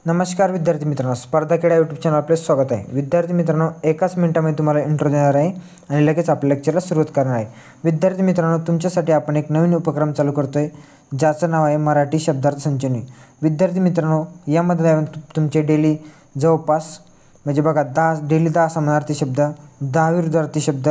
नमस्कार विद्यार्थी मित्रांनो, स्पर्धा क्रीडा यूट्यूब चॅनल आपले स्वागत आहे. विद्यार्थी मित्रांनो, एकाच मिनिटामध्ये तुम्हाला इंट्रो देणार आहे आणि लगेच आपल्या लेक्चरला सुरुवात करणार आहे. विद्यार्थी मित्रांनो, तुमच्यासाठी आपण एक नवीन उपक्रम चालू करतो आहे, ज्याचं नाव आहे मराठी शब्दार्थ संचयनी. विद्यार्थी मित्रांनो, यामध्ये तुमचे डेली जवळपास म्हणजे बघा 10 समानार्थी शब्द, 10 विरुद्धार्थी शब्द,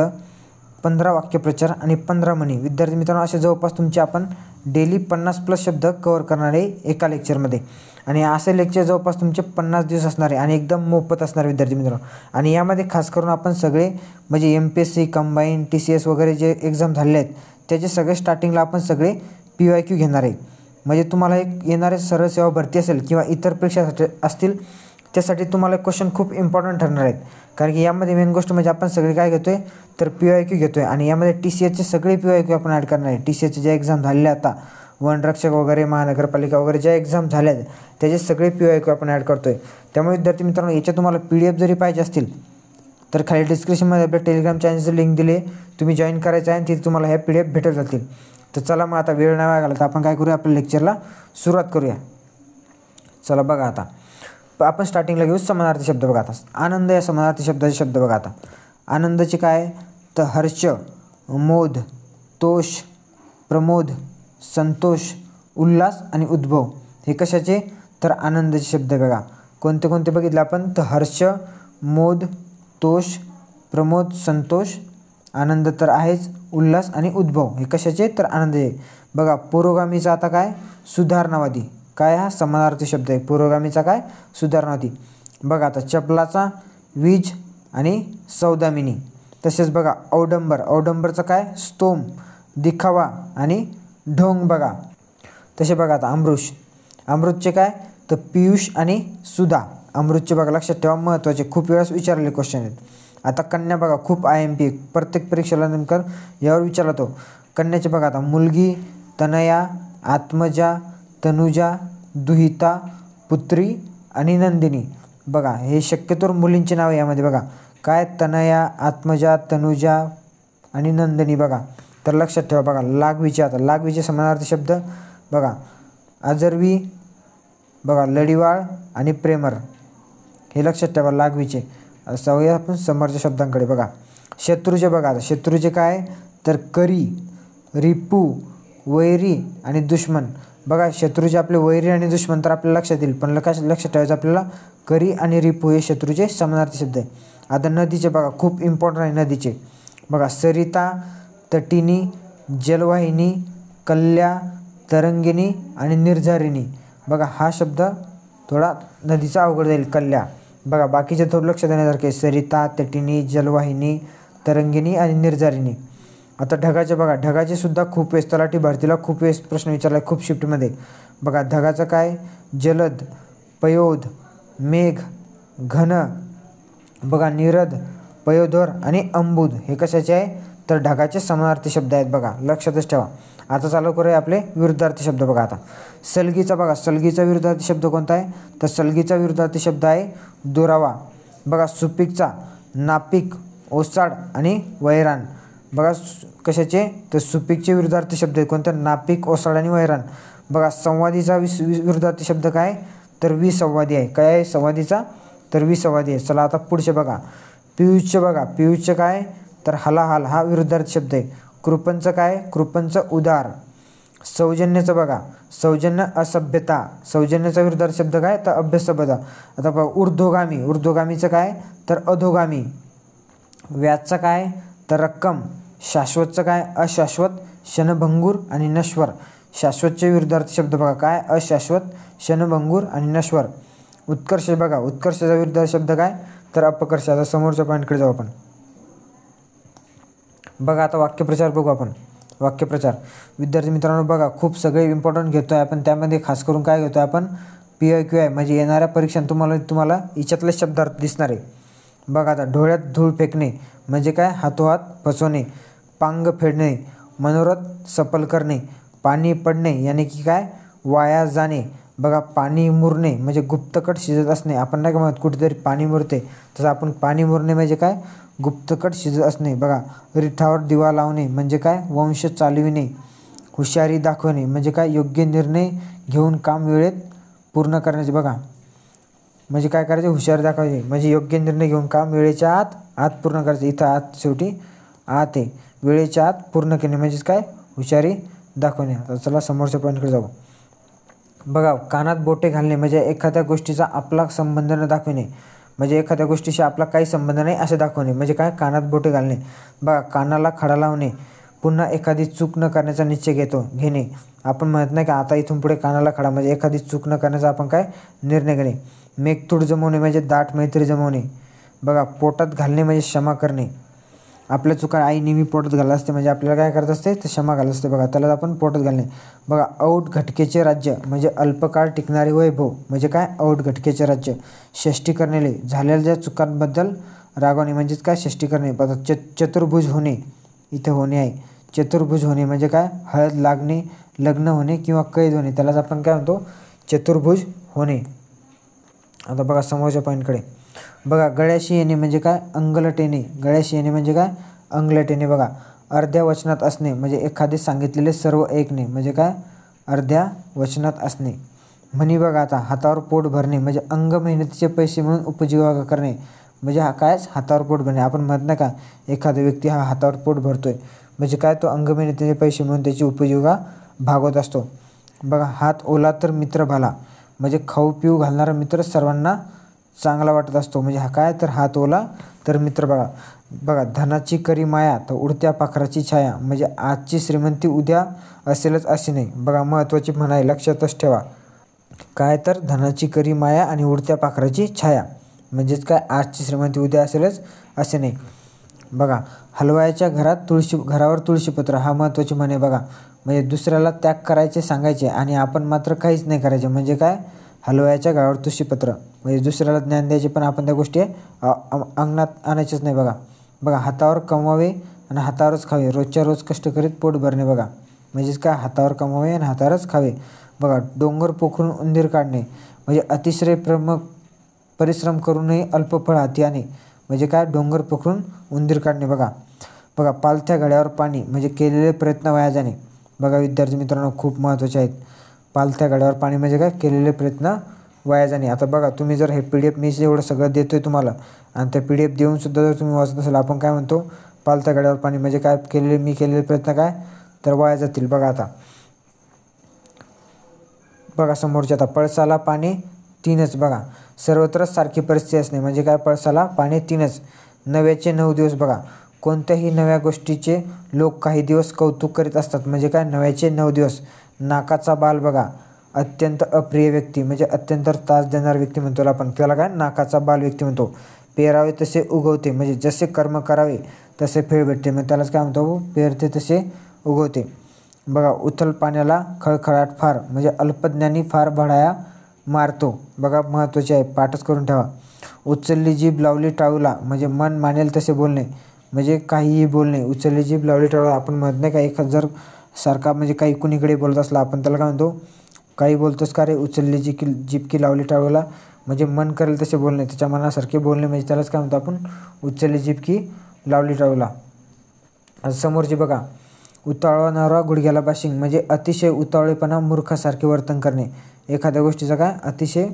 15 वाक्यप्रचार आणि 15 म्हणी. विद्यार्थी मित्रांनो, असे जवळपास तुमचे आपण डेली 50+ शब्द कव्हर करणार आहे एका लेक्चरमध्ये. आणि असे लेक्चर जवळपास तुमचे 50 दिवस असणार आहे आणि एकदम मोफत असणार विद्यार्थी मित्रांनो. आणि यामध्ये खास करून आपण सगळे म्हणजे MPSC, कंबाईन, TCS वगैरे जे एक्झाम झालेले आहेत त्याचे सगळे स्टार्टिंगला आपण सगळे PYQ घेणार आहे. म्हणजे तुम्हाला एक येणारे सरळ सेवा भरती असेल किंवा इतर परीक्षा असतील त्यासाठी तुम्हाला क्वेश्चन खूप इम्पॉर्टंट ठरणार आहेत. कारण की यामध्ये मेन गोष्ट म्हणजे आपण सगळे काय घेतो आहे तर PYQ घेतो आहे. आणि यामध्ये TCSचे सगळे PYQ आपण ॲड करणार आहे. TCSचे जे एक्झाम झालेले आता वनरक्षक वगैरे, महानगरपालिका वगैरे ज्या एक्झाम झाल्या आहेत त्याचे सगळे PYQ आपण ॲड करतो आहे. त्यामुळे विद्यार्थी मित्रांनो, याच्या तुम्हाला PDF जरी पाहिजे असतील तर खाली डिस्क्रिप्शनमध्ये आपल्या टेलिग्राम चॅनलची लिंक दिली आहे, तुम्ही जॉईन करायचं आहे आणि तिथे तुम्हाला ह्या PDF भेटत जातील. तर चला मग आता वेळ नाही वाया तर आपण काय करूया, आपल्या लेक्चरला सुरुवात करूया. चला बघा, आता आपण स्टार्टिंगला घेऊ समानार्थी शब्द. बघा आता आनंद या समानार्थी शब्दाचे शब्द बघा. आता आनंदाचे काय तर हर्ष, मोद, तोष, प्रमोद, संतोष, उल्हास आणि उद्भव. हे कशाचे तर आनंदाचे शब्द. बघा कोणते कोणते बघितले आपण तर हर्ष, मोद, तोष, प्रमोद, संतोष, आनंद तर आहेच, उल्हास आणि उद्भव हे कशाचे तर आनंदाचे. बघा पुरोगामीचा आता काय सुधारणावादी. काय हा समानार्थी शब्द आहे. पुरोगामीचा काय सुधारणावादी. बघा आता चपलाचा वीज आणि सौदामिनी. तसेच बघा औडंबर, औडंबरचं काय स्तोम, दिखावा आणि ढोंग. बघा तसे बघा आता अमृष, अमृतचे काय तर पियुष आणि सुधा. अमृतचे बघा लक्षात ठेवा, महत्त्वाचे खूप वेळेस विचारलेले क्वेश्चन आहेत. आता कन्या बघा खूप IMP प्रत्येक परीक्षेला नेमकं यावर विचारला तो. कन्याचे बघा आता मुलगी, तनया, आत्मजा, तनुजा, दुहिता, पुत्री आणि नंदिनी. बघा हे शक्यतोवर मुलींची नाव यामध्ये. बघा काय तनया, आत्मजा, तनुजा आणि नंदिनी. बघा तर लक्षात ठेवा. बघा लागवीचे, आता लागवीचे समानार्थी शब्द बघा अजरवी, बघा लढीवाळ आणि प्रेमर. हे लक्षात ठेवा लागवीचे. जाऊया आपण समोरच्या शब्दांकडे. बघा शत्रूचे, बघा आता शत्रूचे काय तर करी, रिपू, वैरी आणि दुश्मन. बघा शत्रूचे आपले वैरी आणि दुश्मन तर आपल्याला लक्षात येईल, पण लक्षात ठेवायचं आपल्याला करी आणि रिपू हे शत्रूचे समानार्थी शब्द आहे. आता नदीचे बघा खूप इम्पॉर्टंट आहे नदीचे. बघा सरिता, तटिनी, जलवाहिनी, कल्या, तरंगिणी आणि निर्झरिणी. बघा हा शब्द थोडा नदीचा अवघड जाईल कल्या. बघा बाकीचे थोडं लक्ष देण्यासारखे सरिता, तटिनी, जलवाहिनी, तरंगिणी आणि निर्झरिणी. आता ढगाचे बघा, ढगाचे सुद्धा खूप वेळेस तलाठी भरतीला खूप वेळेस प्रश्न विचारला आहे खूप शिफ्टमध्ये. बघा ढगाचं काय जलद, पयोध, मेघ, घन, बघा निरद, पयोधर आणि अंबुद हे कशाचे आहे तर ढगाचे समानार्थी शब्द आहेत. बघा लक्षातच ठेवा. आता चालू करूया आपले विरुद्धार्थी शब्द. बघा आता सलगीचा, बघा सलगीचा विरुद्धार्थी शब्द कोणता आहे तर सलगीचा विरुद्धार्थी शब्द आहे दुरावा. बघा सुपीकचा नापीक, ओसाड आणि वैराण. बघा कशाचे तर सुपीकचे विरुद्धार्थी शब्द आहेत कोणते नापीक, ओसाड आणि वैराण. बघा संवादीचा विरुद्धार्थी शब्द काय तर विसंवादी आहे. काय आहे संवादीचा तर विसंवादी आहे. चला आता पुढचे बघा पियुषचे. बघा पियुषचे काय तर हलाहल हा विरुद्धार्थी शब्द आहे. कृपणचं काय कृपणचं उदार. सौजन्याचं बघा सौजन्य असभ्यता, सौजन्याचा विरुद्धार्थी शब्द काय तर अभ्यसभ्यता. आता बघा ऊर्ध्वगामी, ऊर्ध्वगामीचं काय तर अधोगामी. व्याजचं काय तर रक्कम. शाश्वतचं काय अशाश्वत, क्षणभंगूर आणि नश्वर. शाश्वतचे विरुद्धार्थी शब्द बघा काय अशाश्वत, क्षणभंगूर आणि नश्वर. उत्कर्ष, बघा उत्कर्षाचा विरुद्धार्थी शब्द काय तर अपकर्ष. आता समोरच्या पॉईंटकडे जाऊ आपण. बघा आता वाक्यप्रचार बघू आपण. वाक्यप्रचार विद्यार्थी मित्रांनो बघा खूप सगळे इम्पॉर्टंट घेतो आहे आपण. त्यामध्ये खास करून काय घेतो आहे आपण PYQ आहे, म्हणजे येणाऱ्या परीक्षांत तुम्हाला याच्यातले शब्दार्थ दिसणार आहे. बघा आता डोळ्यात धूळ फेकणे म्हणजे काय हातोहात फसवणे. पांग फेडणे, मनोरथ सफल करणे. पाणी पडणे यानी की काय वाया जाणे. बघा पाणी मुरणे म्हणजे गुप्तकट शिजत असणे. आपण नाही का म्हणत कुठेतरी पाणी मुरते, तसं आपण पाणी मुरणे म्हणजे काय गुप्तकट शिजत असणे. बघा रिठावर दिवा लावणे म्हणजे काय वंश चालविणे. हुशारी दाखवणे म्हणजे काय योग्य निर्णय घेऊन काम वेळेत पूर्ण करण्याचे. बघा म्हणजे काय करायचे, हुशारी दाखवायची, म्हणजे योग्य निर्णय घेऊन काम वेळेच्या आत पूर्ण करायचं. इथं आत शेवटी आत आहे, वेळेच्या आत पूर्ण केले म्हणजेच काय, हुशारी दाखवणे. आता चला समोरच्या पॉईंटकडे जाऊ. बघा, कानात बोटे घालणे म्हणजे एखाद्या गोष्टीचा आपला संबंध न दाखवणे, म्हणजे एखाद्या गोष्टीशी आपला काही संबंध नाही असे दाखवणे म्हणजे काय, कानात बोटे घालणे. बघा, कानाला खडा लावणे, पुन्हा एखादी चूक न करण्याचा निश्चय घेणे. आपण म्हणत नाही का आता इथून पुढे कानाला खडा, म्हणजे एखादी चूक न करण्याचा आपण काय निर्णय घेणे. मेघतूड जमवणे म्हणजे दाट मैत्री जमवणे. बघा, पोटात घालणे म्हणजे क्षमा करणे. आपल्या चुका आई नेहमी पोटात घालत असते, म्हणजे आपल्याला काय करत असते, तर क्षमा घालत असते. बघा, त्याला आपण पोटात घालणे. बघा, औट घटकेचे राज्य म्हणजे अल्पकाळ टिकणारे वैभव, म्हणजे काय, औट घटकेचे राज्य. षष्टी करणे, झालेल्या चुकांबद्दल रागवणे म्हणजेच काय, षष्टी करणे. बघा, चतुर्भुज होणे, इथे होणे आहे, चतुर्भुज होणे म्हणजे काय, हळद लागणे, लग्न होणे किंवा कैद होणे, त्यालाच आपण काय म्हणतो, चतुर्भुज होणे. आता बघा समोरच्या पॉईंटकडे. बघा, गळ्याशी येणे म्हणजे काय, अंगलट येणे. गळ्याशी येणे म्हणजे काय, अंगलट येणे. बघा, अर्ध्या वचनात असणे म्हणजे एखादे सांगितलेले सर्व ऐकणे म्हणजे काय, अर्ध्या वचनात असणे. म्हणी बघा, आता हातावर पोट भरणे म्हणजे अंग मेहनतीचे पैसे म्हणून उपजीविका करणे म्हणजे हा काय, हातावर पोट भरणे. आपण म्हणत नाही का, एखादा व्यक्ती हा हातावर पोट भरतोय म्हणजे काय, तो अंग मेहनतीचे पैसे म्हणून त्याची उपजीविका भागवत असतो. बघा, हात ओला तर मित्र भाला म्हणजे खाऊ पिऊ घालणारा मित्र सर्वांना चांगला वाटत असतो म्हणजे हा काय, तर हात ओला तर मित्र. बघा, धनाची करी माया तर उडत्या पाखराची छाया म्हणजे आजची श्रीमंती उद्या असेलच असे नाही. बघा, महत्त्वाची म्हण आहे, लक्षातच ठेवा. काय, तर धनाची करी माया आणि उडत्या पाखराची छाया म्हणजेच काय, आजची श्रीमंती उद्या असेलच असे नाही. बघा, हलवायच्या घरावर तुळशीपत्र हा महत्त्वाची म्हण आहे. बघा, म्हणजे दुसऱ्याला त्याग करायचे सांगायचे आणि आपण मात्र काहीच नाही करायचे म्हणजे काय, हलवायच्या घरावर तुळशीपत्र. म्हणजे दुसऱ्याला ज्ञान द्यायचे पण आपण त्या गोष्टी अंगणात आणायचेच नाही. बघा, हातावर कमवावे आणि हातावरच खावे, रोजच्या रोज कष्ट करीत पोट भरणे. बघा, म्हणजेच काय, हातावर कमवावे आणि हातावरच खावे. बघा, डोंगर पोखरून उंदीर काढणे म्हणजे अतिशय परिश्रम करूनही अल्प फळ हाती आणणे म्हणजे काय, डोंगर पोखरून उंदीर काढणे. बघा, पालथ्या घड्यावर पाणी म्हणजे केलेले प्रयत्न वाया जाणे. बघा विद्यार्थी मित्रांनो, खूप महत्त्वाचे आहेत. पालथ्या घड्यावर पाणी म्हणजे काय, केलेले प्रयत्न वाया जाणे. आता बघा, तुम्ही जर हे PDF मी एवढं सगळं देतोय तुम्हाला आणि त्या PDF देऊनसुद्धा जर तुम्ही वाचत असाल, आपण काय म्हणतो, पालथ्या घड्यावर पाणी म्हणजे काय, मी केलेले प्रयत्न काय, तर वाया जातील. बघा समोरच्या, आता पळसाला पाणी तीनच. बघा, सर्वत्रच सारखी परिस्थिती असणे म्हणजे काय, पळसाला पाणी तीनच. नव्याचे 9 दिवस. बघा, कोणत्याही नव्या गोष्टीचे लोक काही दिवस कौतुक करीत असतात म्हणजे काय, नव्याचे 9 दिवस. नाकाचा बाल. बघा, अत्यंत अप्रिय व्यक्ती म्हणजे अत्यंत त्रास देणारा व्यक्ती म्हणतो आपण, त्याला काय, नाकाचा बाल व्यक्ती म्हणतो. पेरावे तसे उगवते म्हणजे जसे कर्म करावे तसे फळ भेटते मग त्यालाच काय म्हणतो, पेरते तसे उगवते. बघा, उथल पाण्याला खळखळाट फार म्हणजे अल्पज्ञानी फार भडाया मारतो. बघा, महत्त्वाचे आहे, पाठच करून ठेवा. उचलली जीभ लावली टाळूला म्हणजे मन मानेल तसे बोलणे म्हणजे काहीही बोलणे. उचलली जीभ लावली टाळूला, आपण म्हणत नाही का, एखाद जर सारखा म्हणजे काही कुणीकडे बोलत असला आपण त्याला काय म्हणतो, काही बोलतोस का रे, उचलली जीभ की लावली टाळूला म्हणजे मन करेल तसे बोलणे, त्याच्या मनासारखे बोलणे म्हणजे त्यालाच काय म्हणतो आपण, उचलली जीभ की लावली टाळूला. समोरची बघा, उतावळा गुडघ्याला बाशिंग म्हणजे अतिशय उतावळेपणा, मूर्खासारखे वर्तन करणे. एखाद्या गोष्टीचा काय, अतिशय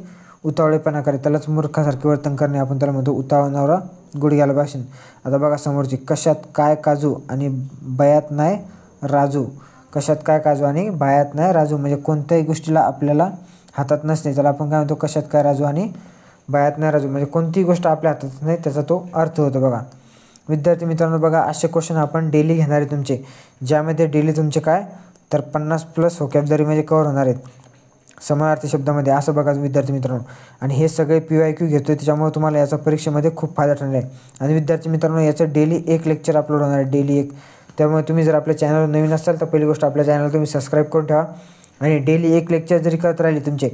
उतावळेपणा करे त्यालाच मूर्खासारखे वर्तन करणे, आपण त्याला म्हणतो उतावळा गुडघ्याला बाशिंग. आता बघा समोरची, कशात काय काजू आणि बयात नाही राजू. कशात काय काजू आणि बायात नाही राजू म्हणजे कोणत्याही गोष्टीला आपल्याला हातात नसते त्याला आपण काय म्हणतो, कशात काय राजू आणि बायात नाही राजू म्हणजे कोणतीही गोष्ट आपल्या हातात नाही त्याचा तो अर्थ होतो. बघा विद्यार्थी मित्रांनो, बघा असे क्वेश्चन आपण डेली घेणार आहे तुमचे, ज्यामध्ये डेली तुमचे काय, तर 50+ व्होकॅब्युलरी म्हणजे कव्हर होणार आहेत समानार्थी शब्दामध्ये. असं बघा विद्यार्थी मित्रांनो, आणि हे सगळे PYQ घेतो आहे त्याच्यामुळे तुम्हाला याचा परीक्षेमध्ये खूप फायदा ठरणार आहे. आणि विद्यार्थी मित्रांनो, याचं डेली 1 लेक्चर अपलोड होणार आहे, डेली 1. त्यामुळे तुम्ही जर आपल्या चॅनलवर नवीन असाल तर पहिली गोष्ट आपल्या चॅनलला तुम्ही सबस्क्राईब करून ठेवा. आणि डेली 1 लेक्चर जरी करत राहिले तुमचे,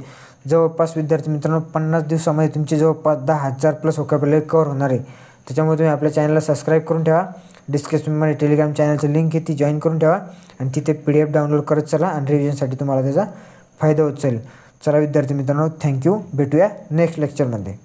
जवळपास विद्यार्थी मित्रांनो 50 दिवसामध्ये तुमचे जवळपास 10,000+ व्होकॅब्युलरी कव्हर होणार आहे. त्याच्यामुळे तुम्ही आपल्या चॅनलला सबस्क्राईब करून ठेवा. डिस्क्रिप्शनमध्ये टेलिग्राम चॅनलची लिंक आहे, ती जॉईन करून ठेवा आणि तिथे PDF डाउनलोड करत चला आणि रिव्हिजनसाठी तुम्हाला त्याचा फायदा होत जाईल. चला विद्यार्थी मित्रांनो, थँक्यू. भेटूया नेक्स्ट लेक्चरमध्ये.